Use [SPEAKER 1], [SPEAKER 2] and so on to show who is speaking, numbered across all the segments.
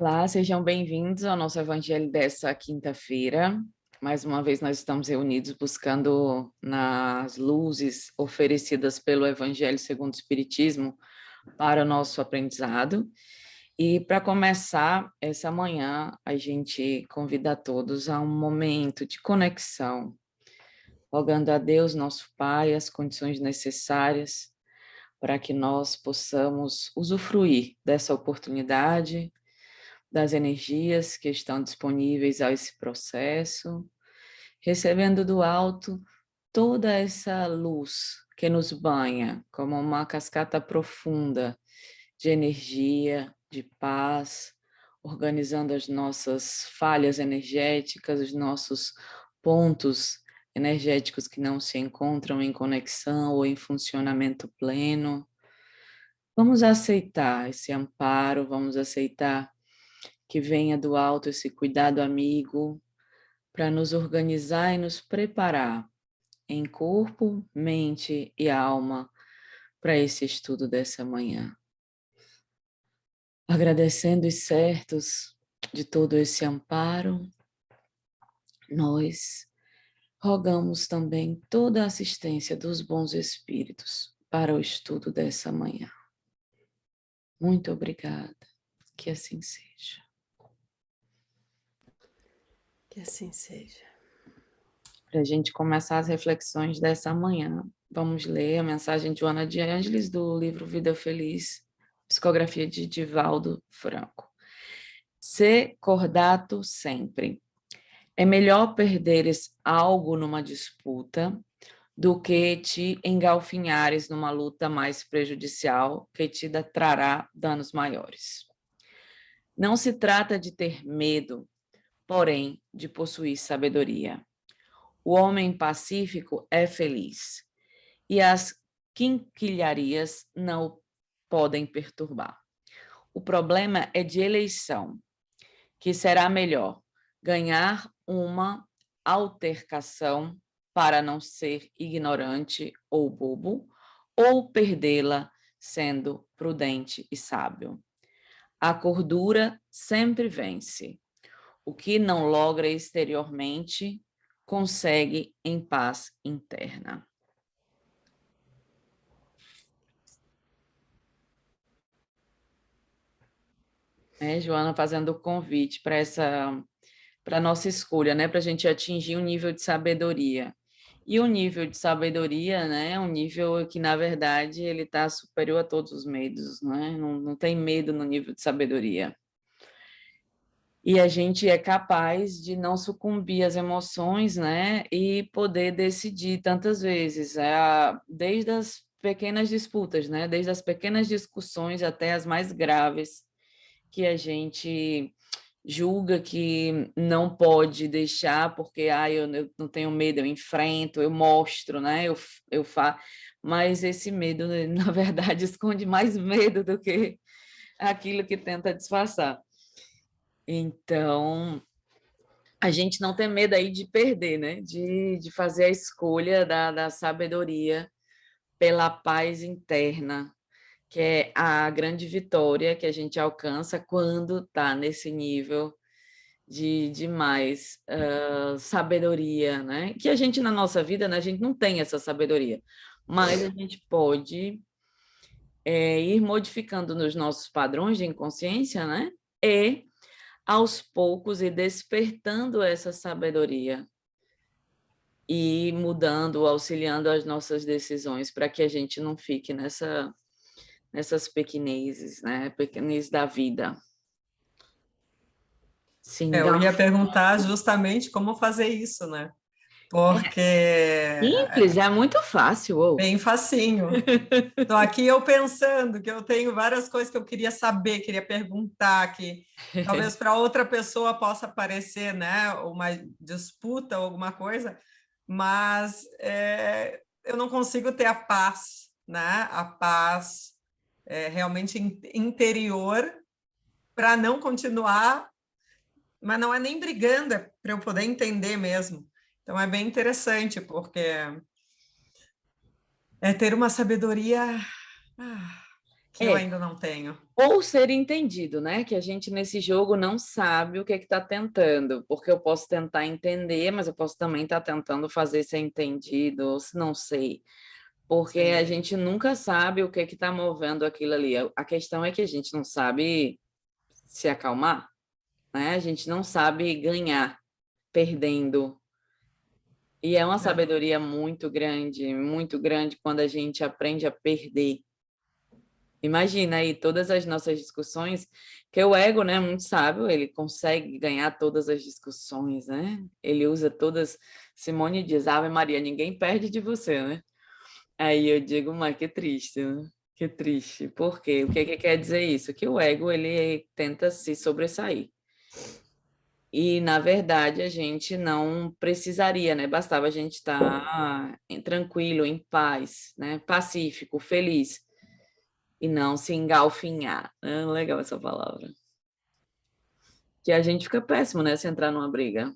[SPEAKER 1] Olá, sejam bem-vindos ao nosso evangelho dessa quinta-feira. Mais uma vez nós estamos reunidos buscando nas luzes oferecidas pelo Evangelho segundo o Espiritismo para o nosso aprendizado. E para começar essa manhã, a gente convida a todos a um momento de conexão, rogando a Deus, nosso Pai, as condições necessárias para que nós possamos usufruir dessa oportunidade, das energias que estão disponíveis a esse processo, recebendo do alto toda essa luz que nos banha como uma cascata profunda de energia, de paz, organizando as nossas falhas energéticas, os nossos pontos energéticos que não se encontram em conexão ou em funcionamento pleno. Vamos aceitar esse amparo, vamos aceitar que venha do alto esse cuidado amigo para nos organizar e nos preparar em corpo, mente e alma para esse estudo dessa manhã. Agradecendo os certos de todo esse amparo, nós rogamos também toda a assistência dos bons espíritos para o estudo dessa manhã. Muito obrigada, que assim seja.
[SPEAKER 2] Que assim seja.
[SPEAKER 1] Para a gente começar as reflexões dessa manhã, vamos ler a mensagem de Joana de Ângeles do livro Vida Feliz, psicografia de Divaldo Franco. Se cordato sempre. É melhor perderes algo numa disputa do que te engalfinhares numa luta mais prejudicial que te trará danos maiores. Não se trata de ter medo, porém de possuir sabedoria. O homem pacífico é feliz, e as quinquilharias não o podem perturbar. O problema é de eleição, que será melhor ganhar uma altercação para não ser ignorante ou bobo, ou perdê-la sendo prudente e sábio. A cordura sempre vence. O que não logra exteriormente, consegue em paz interna. Joana fazendo o convite para a nossa escolha, né? Para a gente atingir um nível de sabedoria. E o nível de sabedoria, né? É um nível que, na verdade, ele está superior a todos os medos, né? Não tem medo no nível de sabedoria. E a gente é capaz de não sucumbir às emoções, né? E poder decidir tantas vezes, desde as pequenas disputas, né? Desde as pequenas discussões até as mais graves, que a gente julga que não pode deixar, porque eu não tenho medo, eu enfrento, eu mostro, né? Eu faço. Mas esse medo, na verdade, esconde mais medo do que aquilo que tenta disfarçar. Então, a gente não tem medo aí de perder, né? De fazer a escolha da sabedoria pela paz interna, que é a grande vitória que a gente alcança quando está nesse nível de mais sabedoria, né? Que a gente, na nossa vida, né, a gente não tem essa sabedoria, mas a gente pode ir modificando nos nossos padrões de inconsciência, né? E, aos poucos, ir despertando essa sabedoria e mudando, auxiliando as nossas decisões, para que a gente não fique nessas pequenezes, né? Pequenez da vida. Sim,
[SPEAKER 2] Eu ia perguntar justamente como fazer isso, né? Porque
[SPEAKER 1] simples, é muito fácil. Oh.
[SPEAKER 2] bem facinho. Estou aqui eu pensando que eu tenho várias coisas que eu queria saber, queria perguntar, que talvez para outra pessoa possa parecer, né, uma disputa ou alguma coisa, mas eu não consigo ter a paz, né? A paz realmente interior para não continuar, mas não é nem brigando, é para eu poder entender mesmo. Então é bem interessante, porque é ter uma sabedoria que eu ainda não tenho.
[SPEAKER 1] Ou ser entendido, né? Que a gente nesse jogo não sabe o que está tentando, porque eu posso tentar entender, mas eu posso também estar tentando fazer ser entendido, ou se não sei. Porque a gente nunca sabe o que está movendo aquilo ali. A questão é que a gente não sabe se acalmar, né? A gente não sabe ganhar perdendo. E é uma sabedoria muito grande quando a gente aprende a perder. Imagina aí todas as nossas discussões, que o ego, né, muito sábio, ele consegue ganhar todas as discussões, né? Ele usa todas. Simone diz, Ave Maria, ninguém perde de você, né? Aí eu digo, mas que triste, né? Que triste. Por quê? O que que quer dizer isso? Que o ego, ele tenta se sobressair. E, na verdade, a gente não precisaria, né? Bastava a gente estar tranquilo, em paz, né? Pacífico, feliz, e não se engalfinhar. É legal essa palavra. Que a gente fica péssimo, né? Se entrar numa briga.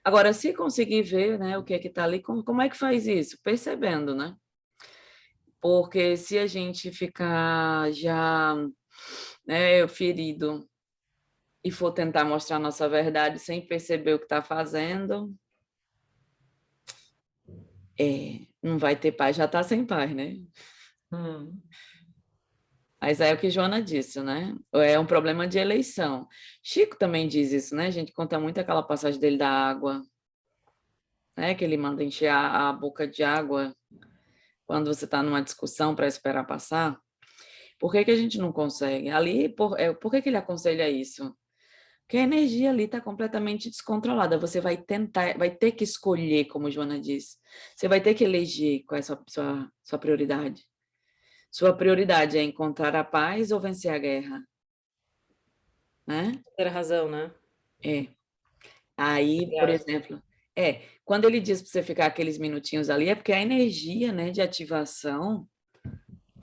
[SPEAKER 1] Agora, se conseguir ver, né, o que é que tá ali, como é que faz isso? Percebendo, né? Porque se a gente ficar já, né, ferido e for tentar mostrar nossa verdade sem perceber o que está fazendo, não vai ter paz, já está sem paz, né? Mas é o que Joana disse, né? É um problema de eleição. Chico também diz isso, né? A gente conta muito aquela passagem dele da água, né? Que ele manda encher a boca de água quando você está numa discussão para esperar passar. Por que que a gente não consegue? Ali, por que que ele aconselha isso? Porque a energia ali está completamente descontrolada. Você vai tentar, vai ter que escolher, como Joana disse. Você vai ter que eleger qual é a sua prioridade. Sua prioridade é encontrar a paz ou vencer a guerra? Né?
[SPEAKER 3] Ter razão, né?
[SPEAKER 1] É. Aí, por exemplo, quando ele diz para você ficar aqueles minutinhos ali, é porque a energia, né, de ativação,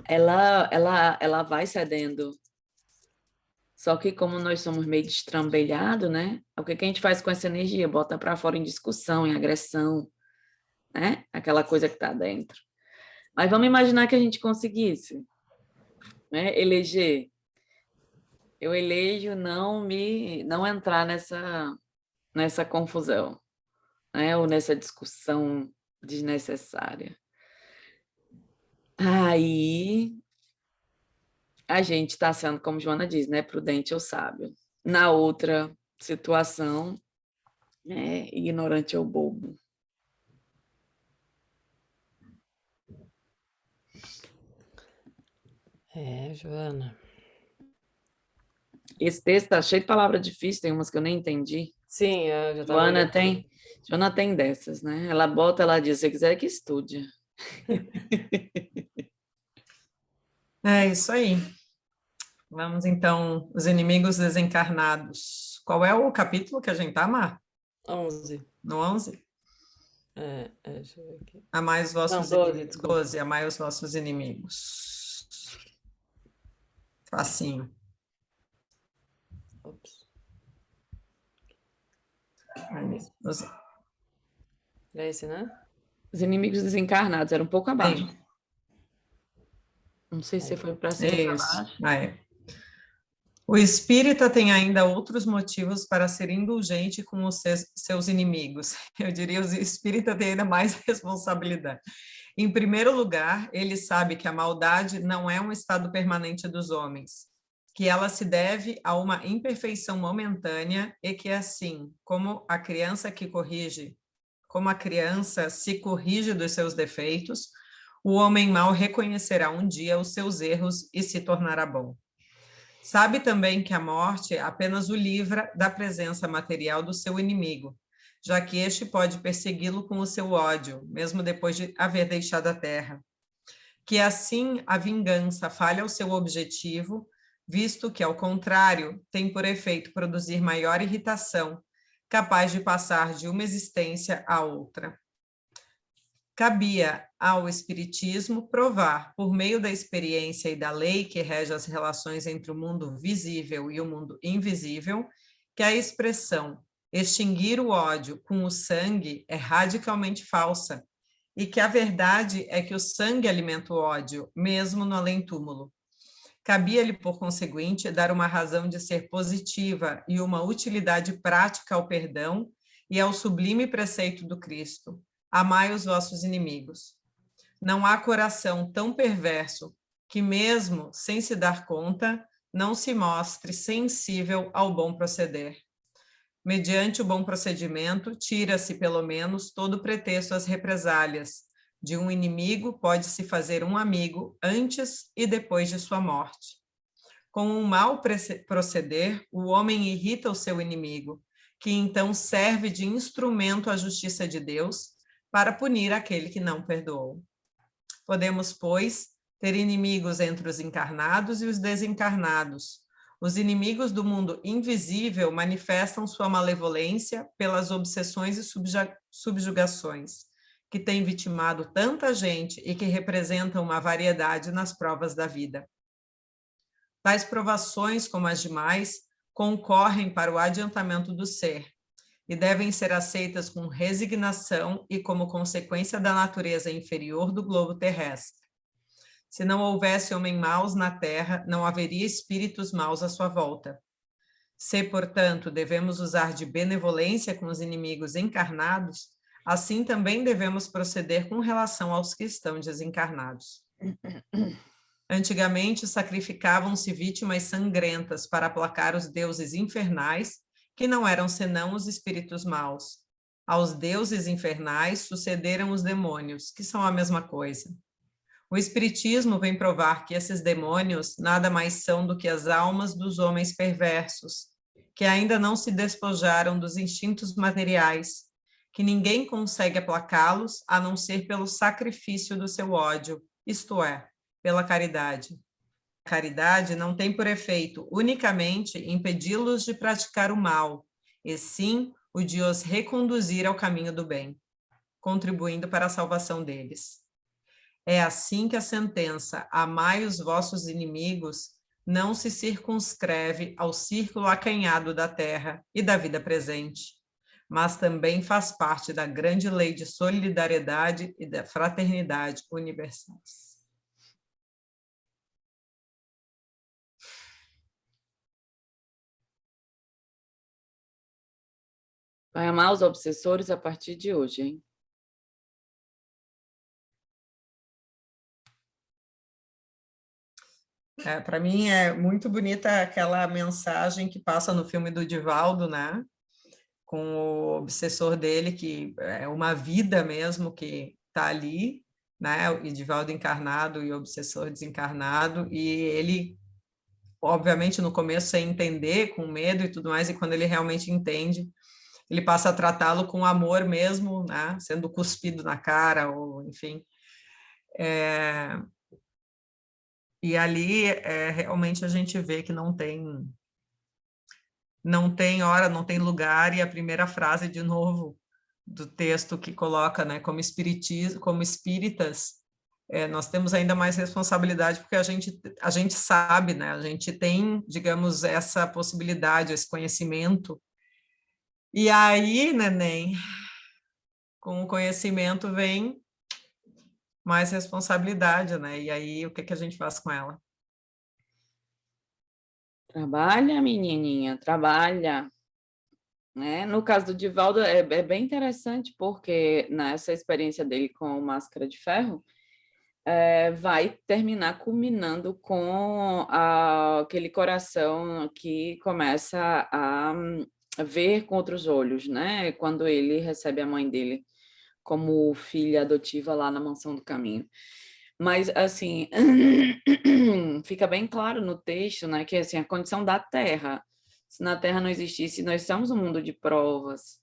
[SPEAKER 1] ela vai cedendo. Só que como nós somos meio destrambelhados, né? O que que a gente faz com essa energia? Bota para fora em discussão, em agressão, né? Aquela coisa que está dentro. Mas vamos imaginar que a gente conseguisse, né? Eleger. Eu elejo não entrar nessa confusão, né? Ou nessa discussão desnecessária. Aí a gente está sendo, como Joana diz, né? Prudente ou sábio. Na outra situação, ignorante ou bobo.
[SPEAKER 3] Joana.
[SPEAKER 1] Esse texto está cheio de palavras difíceis, tem umas que eu nem entendi.
[SPEAKER 3] Sim, eu já estava olhando.
[SPEAKER 1] Joana tem dessas, né? Ela diz, se quiser que estude.
[SPEAKER 2] É isso aí. Vamos, então, os inimigos desencarnados. Qual é o capítulo que a gente está, Mar?
[SPEAKER 3] 11.
[SPEAKER 2] No 11?
[SPEAKER 3] Deixa eu ver aqui.
[SPEAKER 2] Amai os vossos
[SPEAKER 3] Não, 12,
[SPEAKER 2] inimigos.
[SPEAKER 3] desculpa.
[SPEAKER 2] 12, amai os vossos inimigos. Facinho.
[SPEAKER 3] Ops. É esse, né?
[SPEAKER 1] Os inimigos desencarnados, era um pouco abaixo.
[SPEAKER 2] Sim.
[SPEAKER 1] Não sei se foi para cima ou para baixo.
[SPEAKER 2] O espírita tem ainda outros motivos para ser indulgente com os seus inimigos. Eu diria, o espírita tem ainda mais responsabilidade. Em primeiro lugar, ele sabe que a maldade não é um estado permanente dos homens, que ela se deve a uma imperfeição momentânea e que, assim, como a criança se corrige dos seus defeitos, o homem mau reconhecerá um dia os seus erros e se tornará bom. Sabe também que a morte apenas o livra da presença material do seu inimigo, já que este pode persegui-lo com o seu ódio, mesmo depois de haver deixado a terra. Que assim a vingança falha ao seu objetivo, visto que, ao contrário, tem por efeito produzir maior irritação, capaz de passar de uma existência a outra. Cabia ao Espiritismo provar, por meio da experiência e da lei que rege as relações entre o mundo visível e o mundo invisível, que a expressão extinguir o ódio com o sangue é radicalmente falsa, e que a verdade é que o sangue alimenta o ódio, mesmo no além-túmulo. Cabia-lhe, por conseguinte, dar uma razão de ser positiva e uma utilidade prática ao perdão e ao sublime preceito do Cristo: amai os vossos inimigos. Não há coração tão perverso que, mesmo sem se dar conta, não se mostre sensível ao bom proceder. Mediante o bom procedimento, tira-se, pelo menos, todo pretexto às represálias. De um inimigo pode-se fazer um amigo antes e depois de sua morte. Com um mau proceder, o homem irrita o seu inimigo, que então serve de instrumento à justiça de Deus para punir aquele que não perdoou. Podemos, pois, ter inimigos entre os encarnados e os desencarnados. Os inimigos do mundo invisível manifestam sua malevolência pelas obsessões e subjugações, que têm vitimado tanta gente e que representam uma variedade nas provas da vida. Tais provações, como as demais, concorrem para o adiantamento do ser e devem ser aceitas com resignação e como consequência da natureza inferior do globo terrestre. Se não houvesse homem maus na Terra, não haveria espíritos maus à sua volta. Se, portanto, devemos usar de benevolência com os inimigos encarnados, assim também devemos proceder com relação aos que estão desencarnados. Antigamente, sacrificavam-se vítimas sangrentas para aplacar os deuses infernais, que não eram senão os espíritos maus. Aos deuses infernais sucederam os demônios, que são a mesma coisa. O Espiritismo vem provar que esses demônios nada mais são do que as almas dos homens perversos, que ainda não se despojaram dos instintos materiais, que ninguém consegue aplacá-los a não ser pelo sacrifício do seu ódio, isto é, pela caridade. A caridade não tem por efeito unicamente impedi-los de praticar o mal, e sim o de os reconduzir ao caminho do bem, contribuindo para a salvação deles. É assim que a sentença "amai os vossos inimigos" não se circunscreve ao círculo acanhado da terra e da vida presente, mas também faz parte da grande lei de solidariedade e da fraternidade universais.
[SPEAKER 1] Vai amar os obsessores a partir de hoje, hein?
[SPEAKER 2] Para mim é muito bonita aquela mensagem que passa no filme do Divaldo, né? Com o obsessor dele, que é uma vida mesmo que está ali, né? O Divaldo encarnado e o obsessor desencarnado, e ele, obviamente, no começo sem entender, com medo e tudo mais, e quando ele realmente entende, ele passa a tratá-lo com amor mesmo, né? Sendo cuspido na cara, ou enfim. E ali realmente a gente vê que não tem hora, não tem lugar, e a primeira frase, de novo, do texto que coloca, né, como espíritas, nós temos ainda mais responsabilidade, porque a gente sabe, né, a gente tem, digamos, essa possibilidade, esse conhecimento, e aí, neném, com o conhecimento vem mais responsabilidade, né, e aí o que a gente faz com ela?
[SPEAKER 1] Trabalha, menininha, trabalha. Né? No caso do Divaldo, é bem interessante, porque nessa experiência dele com Máscara de Ferro, vai terminar culminando com aquele coração que começa a ver com outros olhos, né? Quando ele recebe a mãe dele como filha adotiva lá na Mansão do Caminho. Mas, assim, fica bem claro no texto, né, que assim, a condição da Terra, se na Terra não existisse, nós estamos um mundo de provas,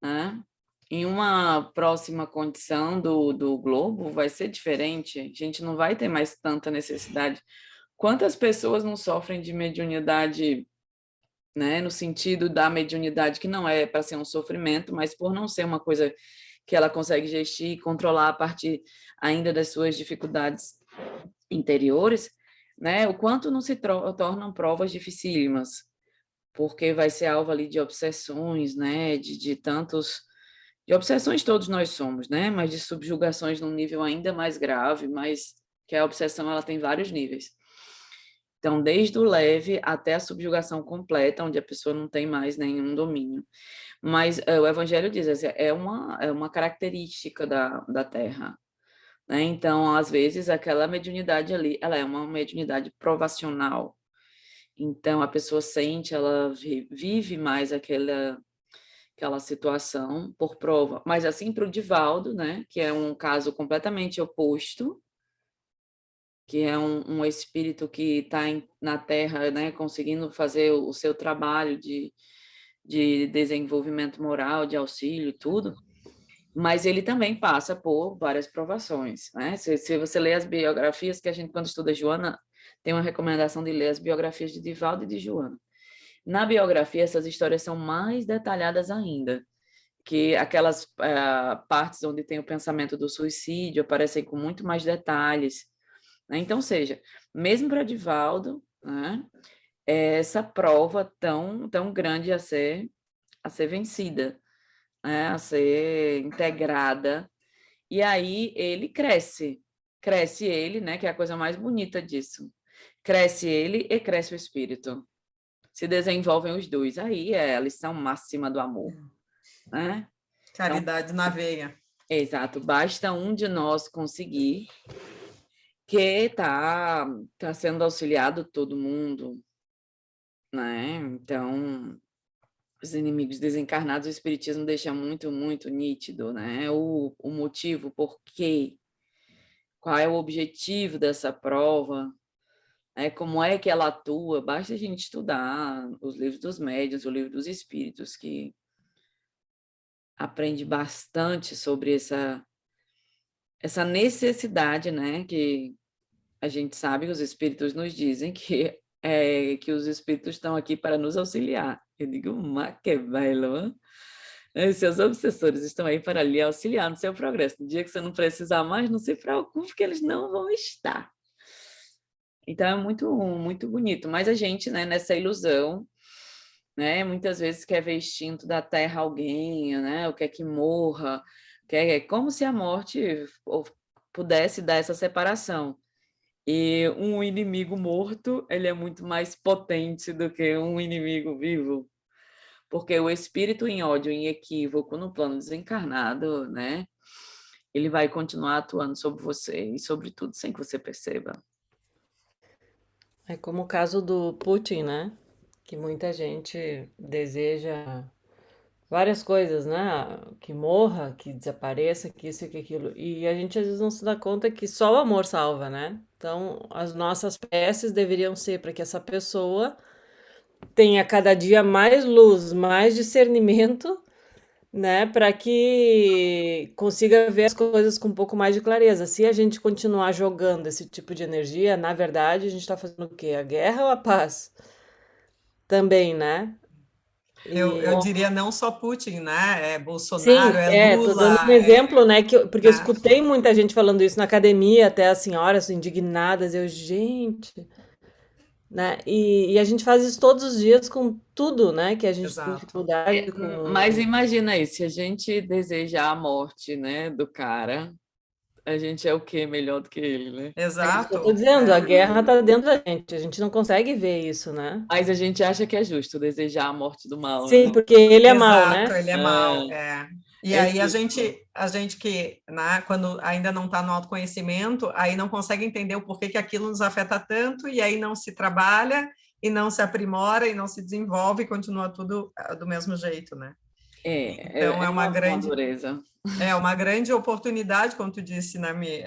[SPEAKER 1] né? Em uma próxima condição do globo vai ser diferente, a gente não vai ter mais tanta necessidade. Quantas pessoas não sofrem de mediunidade, né, no sentido da mediunidade que não é para ser um sofrimento, mas por não ser uma coisa que ela consegue gestir e controlar a partir ainda das suas dificuldades interiores, né? O quanto não se tornam provas dificílimas, porque vai ser alvo ali de obsessões, né? De obsessões todos nós somos, né? Mas de subjugações num nível ainda mais grave, mas que a obsessão ela tem vários níveis. Então, desde o leve até a subjugação completa, onde a pessoa não tem mais nenhum domínio. Mas o Evangelho diz, assim, é uma característica da Terra, né? Então, às vezes, aquela mediunidade ali, ela é uma mediunidade provacional. Então, a pessoa sente, ela vive mais aquela situação por prova. Mas assim, para o Divaldo, né, que é um caso completamente oposto, que é um espírito que está na Terra, né, conseguindo fazer o seu trabalho de desenvolvimento moral, de auxílio, tudo, mas ele também passa por várias provações, né? Se você ler as biografias, que a gente, quando estuda Joana, tem uma recomendação de ler as biografias de Divaldo e de Joana. Na biografia, essas histórias são mais detalhadas ainda, que aquelas partes onde tem o pensamento do suicídio aparecem com muito mais detalhes, né? Então, seja, mesmo para Divaldo, né, essa prova tão grande a ser vencida, né, a ser integrada, e aí ele cresce ele, né, que é a coisa mais bonita disso, cresce ele e cresce o espírito, se desenvolvem os dois, aí é a lição máxima do amor, né?
[SPEAKER 2] Caridade na veia.
[SPEAKER 1] Exato, basta um de nós conseguir, que está sendo auxiliado todo mundo, né? Então, os inimigos desencarnados, o Espiritismo deixa muito, muito nítido, né? O motivo, por quê, qual é o objetivo dessa prova, né? Como é que ela atua, basta a gente estudar os livros dos médiuns, o livro dos espíritos, que aprende bastante sobre essa necessidade, né? Que a gente sabe, os espíritos nos dizem que os espíritos estão aqui para nos auxiliar. Eu digo, mas que belo, seus obsessores estão aí para lhe auxiliar no seu progresso. No dia que você não precisar mais, não se preocupe que eles não vão estar. Então, é muito, muito bonito. Mas a gente, né, nessa ilusão, né, muitas vezes quer ver extinto da Terra alguém, né, ou quer que morra, como se a morte pudesse dar essa separação. E um inimigo morto, ele é muito mais potente do que um inimigo vivo, porque o espírito em ódio, em equívoco, no plano desencarnado, né, ele vai continuar atuando sobre você e sobre tudo sem que você perceba.
[SPEAKER 3] É como o caso do Putin, né? Que muita gente deseja várias coisas, né? Que morra, que desapareça, que isso e que aquilo. E a gente às vezes não se dá conta que só o amor salva, né? Então, as nossas preces deveriam ser para que essa pessoa tenha cada dia mais luz, mais discernimento, né? Para que consiga ver as coisas com um pouco mais de clareza. Se a gente continuar jogando esse tipo de energia, na verdade, a gente está fazendo o quê? A guerra ou a paz? Também, né?
[SPEAKER 2] Eu diria não só Putin, né? É Bolsonaro,
[SPEAKER 3] Sim,
[SPEAKER 2] é
[SPEAKER 3] tô dando um
[SPEAKER 2] Lula,
[SPEAKER 3] exemplo, né? Porque eu
[SPEAKER 2] né?
[SPEAKER 3] escutei muita gente falando isso na academia, até as senhoras indignadas, gente, né? E a gente faz isso todos os dias com tudo, né? Que a gente tem
[SPEAKER 2] Exato.
[SPEAKER 3] dificuldade
[SPEAKER 1] Mas
[SPEAKER 3] com.
[SPEAKER 1] imagina aí, se a gente desejar a morte, né, do cara, a gente é o quê melhor do que ele, né?
[SPEAKER 3] É isso que eu tô
[SPEAKER 2] Exato.
[SPEAKER 3] dizendo, a
[SPEAKER 2] É.
[SPEAKER 3] guerra tá dentro da gente não consegue ver isso, né?
[SPEAKER 1] Mas a gente acha que é justo desejar a morte do mal,
[SPEAKER 3] Sim,
[SPEAKER 1] né?
[SPEAKER 3] porque ele é mau,
[SPEAKER 2] Exato,
[SPEAKER 3] né?
[SPEAKER 2] ele é mau. É. E
[SPEAKER 1] É
[SPEAKER 2] aí
[SPEAKER 1] justo.
[SPEAKER 2] a gente que, né, quando ainda não está no autoconhecimento, aí não consegue entender o porquê que aquilo nos afeta tanto, e aí não se trabalha, e não se aprimora, e não se desenvolve, e continua tudo do mesmo jeito, né? Então
[SPEAKER 1] É uma dureza.
[SPEAKER 2] é uma grande oportunidade, como tu disse, né, Mi?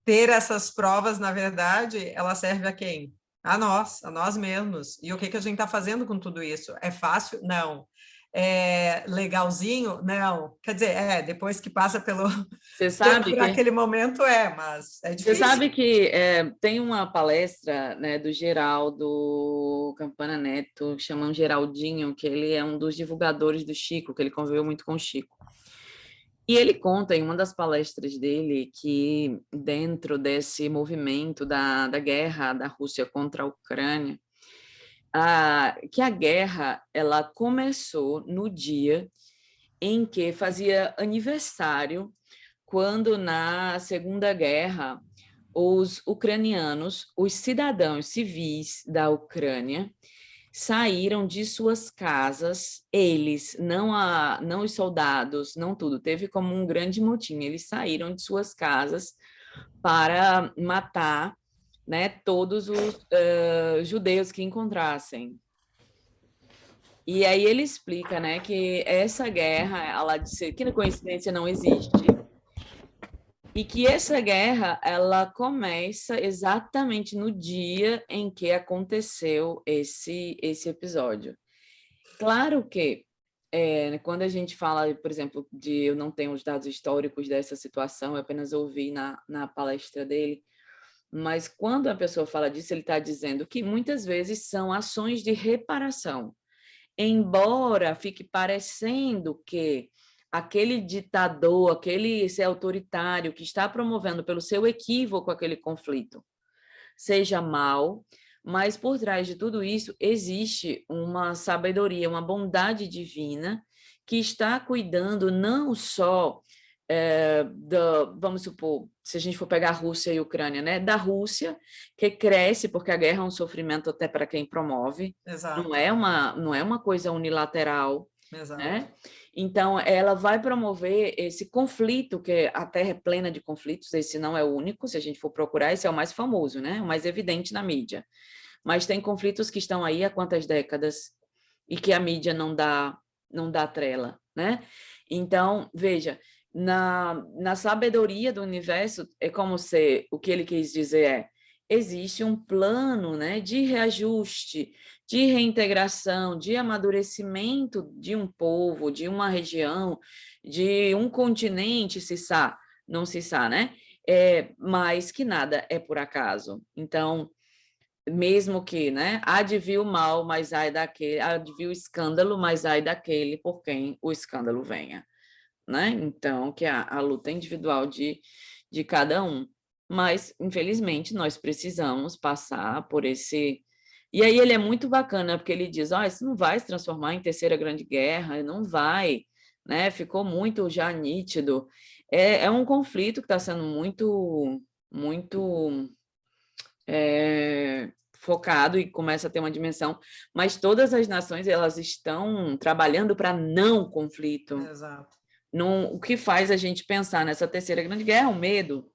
[SPEAKER 2] Ter essas provas, na verdade, ela serve a quem? A nós mesmos. E o que a gente está fazendo com tudo isso? É fácil? Não. É legalzinho? Não. Quer dizer, depois que passa
[SPEAKER 1] Você sabe
[SPEAKER 2] por
[SPEAKER 1] que
[SPEAKER 2] aquele momento, mas é
[SPEAKER 1] Você
[SPEAKER 2] difícil.
[SPEAKER 1] sabe que tem uma palestra, né, do Geraldo Campana Neto, chamam Geraldinho, que ele é um dos divulgadores do Chico, que ele conviveu muito com o Chico. E ele conta em uma das palestras dele que dentro desse movimento da guerra da Rússia contra a Ucrânia, que a guerra ela começou no dia em que fazia aniversário, quando na Segunda Guerra os ucranianos, os cidadãos civis da Ucrânia, saíram de suas casas, eles, não os soldados, não tudo, teve como um grande motim, eles saíram de suas casas para matar, né, todos os judeus que encontrassem. E aí ele explica, né, que essa guerra, ela disse que coincidência não existe, e que essa guerra, ela começa exatamente no dia em que aconteceu esse episódio. Claro que, quando a gente fala, por exemplo, eu não tenho os dados históricos dessa situação, eu apenas ouvi na palestra dele, mas quando a pessoa fala disso, ele está dizendo que muitas vezes são ações de reparação. Embora fique parecendo que aquele ditador, esse autoritário que está promovendo pelo seu equívoco aquele conflito seja mal, mas por trás de tudo isso existe uma sabedoria, uma bondade divina que está cuidando não só vamos supor, se a gente for pegar a Rússia e a Ucrânia, né, da Rússia, que cresce porque a guerra é um sofrimento até para quem promove.
[SPEAKER 2] Exato.
[SPEAKER 1] Não é uma coisa unilateral.
[SPEAKER 2] Exato.
[SPEAKER 1] Né? Então, ela vai promover esse conflito, que a Terra é plena de conflitos, esse não é o único, se a gente for procurar, esse é o mais famoso, né? O mais evidente na mídia. Mas tem conflitos que estão aí há quantas décadas e que a mídia não dá trela, né? Então, veja, na sabedoria do universo, é como se o que ele quis dizer existe um plano, né, de reajuste, de reintegração, de amadurecimento de um povo, de uma região, de um continente, não se sabe, né? Mas que nada é por acaso. Então, mesmo que, né, há de vir o mal, mas ai daquele, há de vir o escândalo, mas ai daquele por quem o escândalo venha. Né? Então, que a luta individual de cada um. Mas, infelizmente, nós precisamos passar por esse... E aí ele é muito bacana, porque ele diz, isso não vai se transformar em terceira grande guerra, não vai, né? Ficou muito já nítido. É um conflito que está sendo muito focado e começa a ter uma dimensão, mas todas as nações, elas estão trabalhando para não conflito.
[SPEAKER 2] Exato.
[SPEAKER 1] O que faz a gente pensar nessa terceira grande guerra é o medo,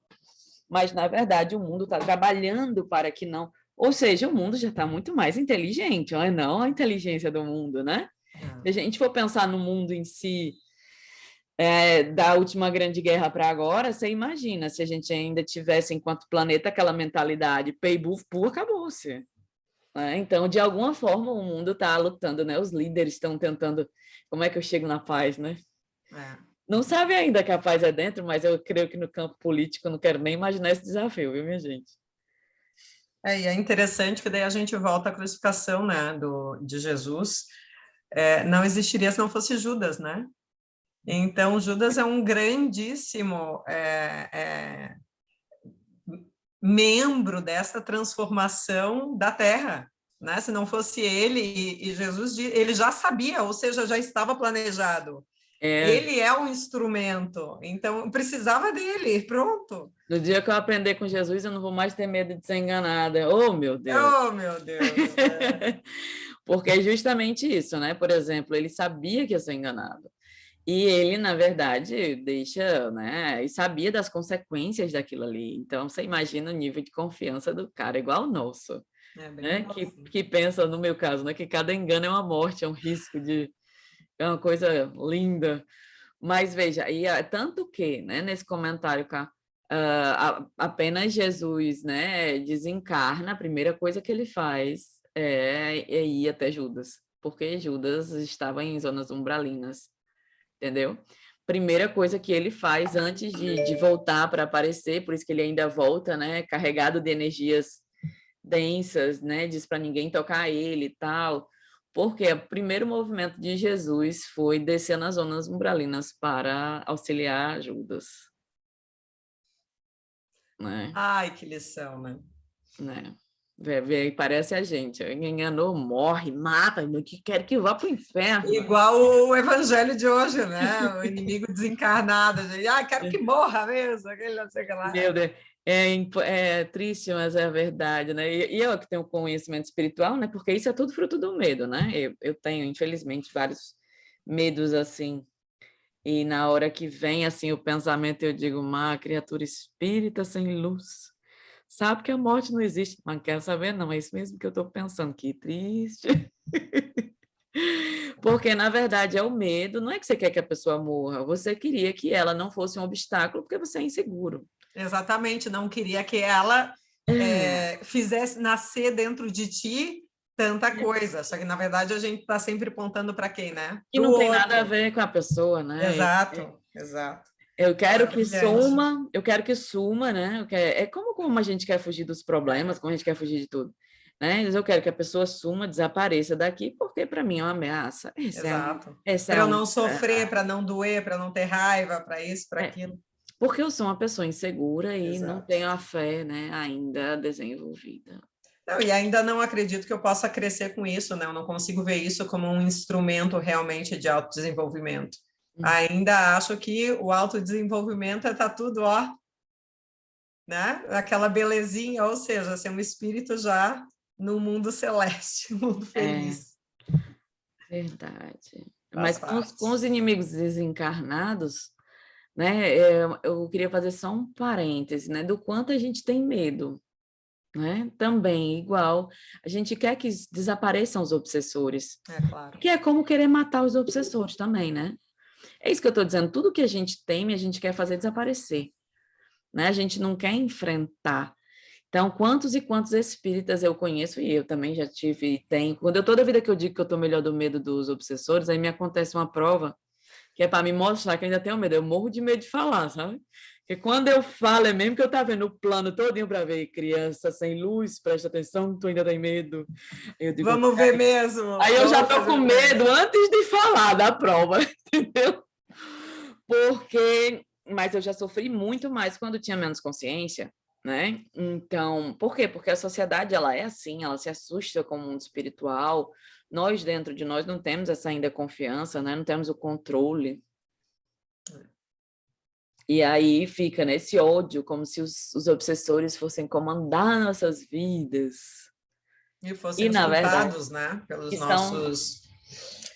[SPEAKER 1] mas, na verdade, o mundo está trabalhando para que não... Ou seja, o mundo já está muito mais inteligente, não a inteligência do mundo, né? Se a gente for pensar no mundo em si, da última grande guerra para agora, você imagina, se a gente ainda tivesse, enquanto planeta, aquela mentalidade, pei-buf-pu, acabou-se. Né? Então, de alguma forma, o mundo está lutando, né? Os líderes estão tentando... Como é que eu chego na paz, né? Não sabe ainda que a paz é dentro, mas eu creio que no campo político eu não quero nem imaginar esse desafio, viu, minha gente?
[SPEAKER 2] E é interessante que daí a gente volta à crucificação, né, de Jesus. Não existiria se não fosse Judas, né? Então, Judas é um grandíssimo membro dessa transformação da Terra, né? Se não fosse ele, e Jesus, ele já sabia, ou seja, já estava planejado. Ele é um instrumento, então precisava dele, pronto.
[SPEAKER 1] No dia que eu aprender com Jesus, eu não vou mais ter medo de ser enganada. Oh, meu Deus!
[SPEAKER 2] Oh, meu Deus!
[SPEAKER 1] Porque é justamente isso, né? Por exemplo, ele sabia que ia ser enganado. E ele, na verdade, né? E sabia das consequências daquilo ali. Então, você imagina o nível de confiança do cara, igual o nosso. Né? Que pensa, no meu caso, né? Que cada engano é uma morte, é um risco é uma coisa linda. Mas veja, tanto que, né, nesse comentário, apenas Jesus, né, desencarna, a primeira coisa que ele faz é ir até Judas, porque Judas estava em zonas umbralinas, entendeu? Primeira coisa que ele faz antes de voltar para aparecer, por isso que ele ainda volta, né, carregado de energias densas, né, diz para ninguém tocar ele e tal, porque o primeiro movimento de Jesus foi descer nas zonas umbralinas para auxiliar Judas. Né?
[SPEAKER 2] Ai, que lição, né?
[SPEAKER 1] Parece a gente, enganou, morre, mata, que quer que vá para o inferno.
[SPEAKER 2] Igual o evangelho de hoje, né? O inimigo desencarnado, quero que morra mesmo, aquele não sei o que lá.
[SPEAKER 1] Meu Deus. É triste, mas é a verdade, né? E eu que tenho conhecimento espiritual, né? Porque isso é tudo fruto do medo, né? Eu tenho, infelizmente, vários medos assim. E na hora que vem assim o pensamento, eu digo, uma criatura espírita sem luz. Sabe que a morte não existe, mas não quero saber, não. É isso mesmo que eu estou pensando, que triste. Porque, na verdade, é o medo. Não é que você quer que a pessoa morra, você queria que ela não fosse um obstáculo, porque você é inseguro.
[SPEAKER 2] Exatamente, não queria que ela fizesse nascer dentro de ti tanta coisa. Só que, na verdade, a gente está sempre apontando para quem, né?
[SPEAKER 1] E
[SPEAKER 2] Para o
[SPEAKER 1] não tem nada a
[SPEAKER 2] outro.
[SPEAKER 1] ver com a pessoa, né?
[SPEAKER 2] Exato, exato.
[SPEAKER 1] Eu quero que
[SPEAKER 2] Maravilhante.
[SPEAKER 1] suma, né? É como a gente quer fugir dos problemas, como a gente quer fugir de tudo, né? Mas eu quero que a pessoa suma, desapareça daqui, porque para mim é uma ameaça.
[SPEAKER 2] Exato.
[SPEAKER 1] Essa é
[SPEAKER 2] Para eu
[SPEAKER 1] uma,
[SPEAKER 2] não sofrer, para não doer, para não ter raiva, para isso, para
[SPEAKER 1] é,
[SPEAKER 2] aquilo.
[SPEAKER 1] porque eu sou uma pessoa insegura e não
[SPEAKER 2] Exato.
[SPEAKER 1] tenho a fé, né, ainda desenvolvida.
[SPEAKER 2] Não, e ainda não acredito que eu possa crescer com isso, né? Eu não consigo ver isso como um instrumento realmente de autodesenvolvimento. Ainda acho que o autodesenvolvimento está tudo, ó, né? Aquela belezinha, ou seja, ser um espírito já no mundo celeste, mundo feliz.
[SPEAKER 1] Verdade.
[SPEAKER 2] Faz
[SPEAKER 1] Mas
[SPEAKER 2] parte.
[SPEAKER 1] com os inimigos desencarnados, né, eu queria fazer só um parêntese, né, do quanto a gente tem medo, né? Também, igual, a gente quer que desapareçam os obsessores,
[SPEAKER 2] É claro.
[SPEAKER 1] que é como querer matar os obsessores também, né? É isso que eu estou dizendo, tudo que a gente teme, a gente quer fazer desaparecer, né? A gente não quer enfrentar. Então, quantos e quantos espíritas eu conheço, e eu também já tive e tenho. Toda vida que eu digo que eu estou melhor do medo dos obsessores, aí me acontece uma prova que é para me mostrar que eu ainda tenho medo. Eu morro de medo de falar, sabe? Porque quando eu falo, é mesmo que eu estava vendo o plano todinho para ver criança sem luz, presta atenção, tu ainda tem medo. Eu digo,
[SPEAKER 2] Vamos ver mesmo.
[SPEAKER 1] aí eu já
[SPEAKER 2] Vamos
[SPEAKER 1] estou
[SPEAKER 2] fazer
[SPEAKER 1] com medo antes de falar da prova, entendeu? Mas eu já sofri muito mais quando tinha menos consciência, né? Então, por quê? Porque a sociedade, ela é assim, ela se assusta com o mundo espiritual. Nós, dentro de nós, não temos essa ainda confiança, né? Não temos o controle. E aí fica nesse ódio, como se os obsessores fossem comandar nossas vidas.
[SPEAKER 2] E fossem
[SPEAKER 1] E, na verdade,
[SPEAKER 2] escutados, né? Pelos
[SPEAKER 1] e são,
[SPEAKER 2] nossos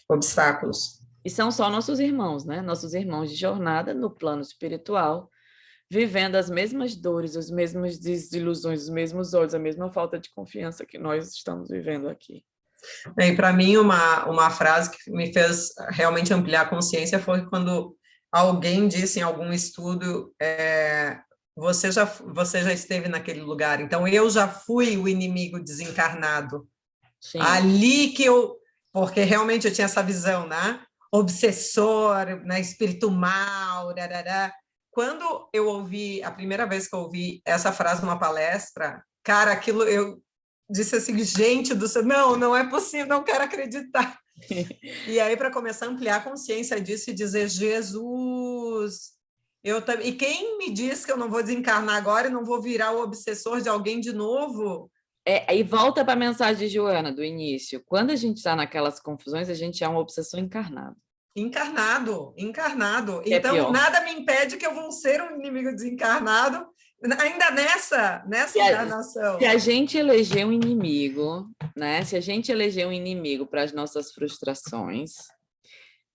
[SPEAKER 2] obstáculos.
[SPEAKER 1] e são só nossos irmãos, né? Nossos irmãos de jornada no plano espiritual, vivendo as mesmas dores, as mesmas desilusões, os mesmos olhos, a mesma falta de confiança que nós estamos vivendo aqui.
[SPEAKER 2] E para mim, uma frase que me fez realmente ampliar a consciência foi quando alguém disse em algum estudo: você já esteve naquele lugar, então eu já fui o inimigo desencarnado.
[SPEAKER 1] Sim.
[SPEAKER 2] Ali que porque realmente eu tinha essa visão, né? Obsessor, né? Espírito mal, rarará. Quando eu ouvi, a primeira vez que eu ouvi essa frase numa palestra, cara, aquilo eu disse assim, gente do céu, não é possível, não quero acreditar. E aí, para começar a ampliar a consciência disso e dizer, Jesus, e quem me diz que eu não vou desencarnar agora e não vou virar o obsessor de alguém de novo?
[SPEAKER 1] E volta para a mensagem de Joana, do início. Quando a gente está naquelas confusões, a gente é uma obsessão encarnada.
[SPEAKER 2] Encarnado.
[SPEAKER 1] É
[SPEAKER 2] Então,
[SPEAKER 1] pior.
[SPEAKER 2] nada me impede que eu vou ser um inimigo desencarnado, ainda nessa encarnação.
[SPEAKER 1] Se a gente eleger um inimigo, né? Se a gente eleger um inimigo para as nossas frustrações,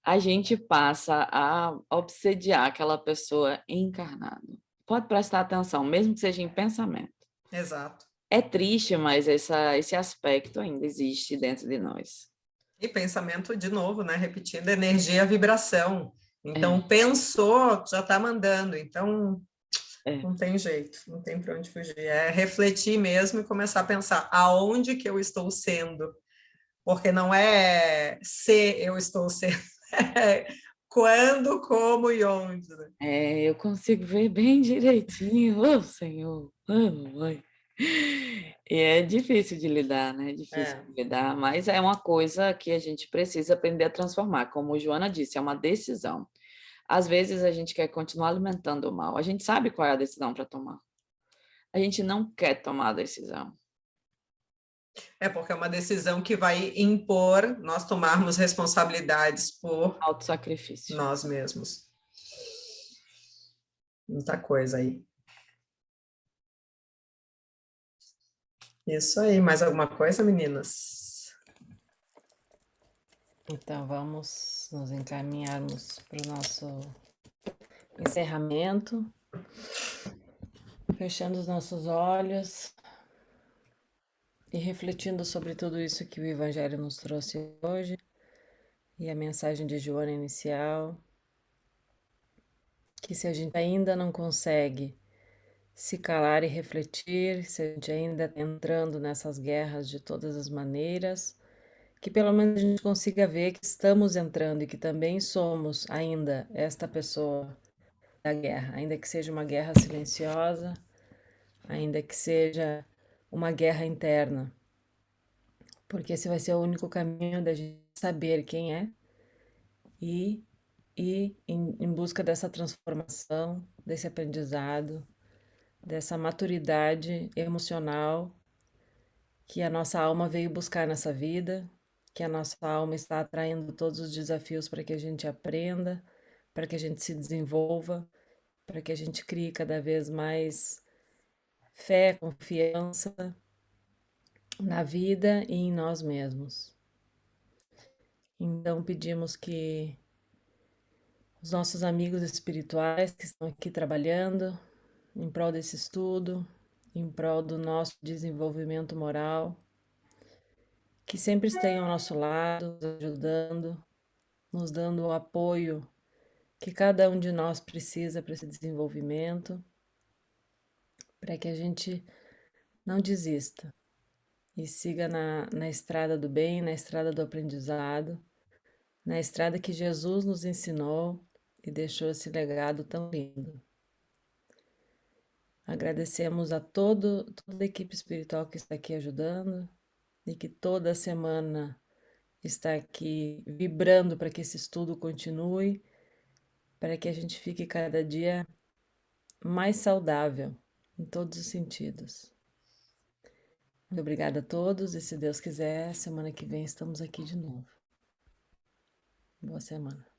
[SPEAKER 1] a gente passa a obsediar aquela pessoa encarnada. Pode prestar atenção, mesmo que seja em pensamento.
[SPEAKER 2] Exato.
[SPEAKER 1] É triste, mas esse aspecto ainda existe dentro de nós.
[SPEAKER 2] E pensamento, de novo, né? Repetindo, energia, vibração. Então, pensou, já está mandando. Então, não tem jeito, não tem para onde fugir. É refletir mesmo e começar a pensar aonde que eu estou sendo. Porque não é se eu estou sendo, é quando, como e onde.
[SPEAKER 1] Eu consigo ver bem direitinho, ô Senhor, ô mãe. E é difícil de lidar, né? Difícil de lidar, mas é uma coisa que a gente precisa aprender a transformar. Como Joana disse, é uma decisão. Às vezes a gente quer continuar alimentando o mal. A gente sabe qual é a decisão para tomar. A gente não quer tomar a decisão.
[SPEAKER 2] É porque é uma decisão que vai impor nós tomarmos responsabilidades por
[SPEAKER 1] Autossacrifício.
[SPEAKER 2] nós mesmos. Muita coisa aí. Isso aí. Mais alguma coisa, meninas?
[SPEAKER 3] Então vamos nos encaminharmos para o nosso encerramento, fechando os nossos olhos e refletindo sobre tudo isso que o Evangelho nos trouxe hoje e a mensagem de Joana inicial, que se a gente ainda não consegue se calar e refletir, se a gente ainda está entrando nessas guerras de todas as maneiras, que pelo menos a gente consiga ver que estamos entrando e que também somos ainda esta pessoa da guerra, ainda que seja uma guerra silenciosa, ainda que seja uma guerra interna, porque esse vai ser o único caminho da gente saber quem é e ir em busca dessa transformação, desse aprendizado, dessa maturidade emocional que a nossa alma veio buscar nessa vida, que a nossa alma está atraindo todos os desafios para que a gente aprenda, para que a gente se desenvolva, para que a gente crie cada vez mais fé, confiança na vida e em nós mesmos. Então pedimos que os nossos amigos espirituais que estão aqui trabalhando em prol desse estudo, em prol do nosso desenvolvimento moral, que sempre estejam ao nosso lado, nos ajudando, nos dando o apoio que cada um de nós precisa para esse desenvolvimento, para que a gente não desista e siga na estrada do bem, na estrada do aprendizado, na estrada que Jesus nos ensinou e deixou esse legado tão lindo. Agradecemos a toda a equipe espiritual que está aqui ajudando e que toda semana está aqui vibrando para que esse estudo continue, para que a gente fique cada dia mais saudável em todos os sentidos. Muito obrigada a todos e, se Deus quiser, semana que vem estamos aqui de novo. Boa semana.